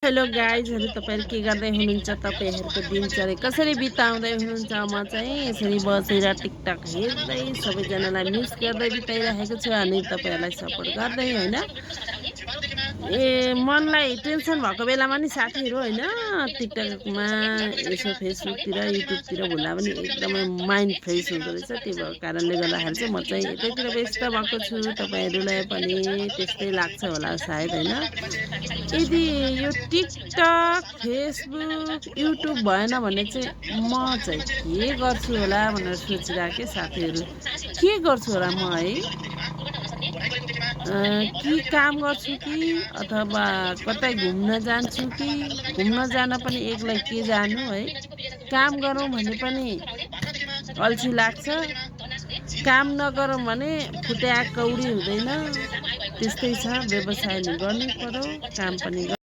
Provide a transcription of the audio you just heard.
hello गाइजहरु तपाईहरु के गर्दै हुनुहुन्छ तपाईहरुको दिनचर्या कसरी बिताउँदै हुनुहुन्छ म चाहिँ यसरी बसेर टिकटक हेर्दै सबैजनालाई मिस गर्दै बिताइरहेको छु अनि तपाईहरुलाई सपोर्ट गर्दै हैन मनलाई टेन्सन भएको बेलामा नि साथीहरु हैन टिकटकमा यसो फेसबुकतिर युट्युबतिर हुँदा पनि एकदमै माइन्ड फ्रेस हुँदो रहेछ त्यो भएको कारणले गर्दाखेरि चाहिँ म चाहिँ यतैतिर व्यस्त भएको छु तपाईहरुलाई पनि त्यस्तै लाग्छ होला सायद हैन यदि यो टिकटक फेसबुक युट्युब भएन भने चाहिँ म चाहिँ के गर्छु होला भनेर सोचिरहेको साथीहरु के गर्छु होला म है कि काम गर्छु कि अथवा कतै घुम्न जान्छु कि घुम्न जान पनि एक्लै के जानु है काम गरौँ भने पनि अल्छी लाग्छ काम नगरौँ भने फुट्या कौडी हुँदैन त्यस्तै छ व्यवसाय नि गर्नै पर्यो काम पनि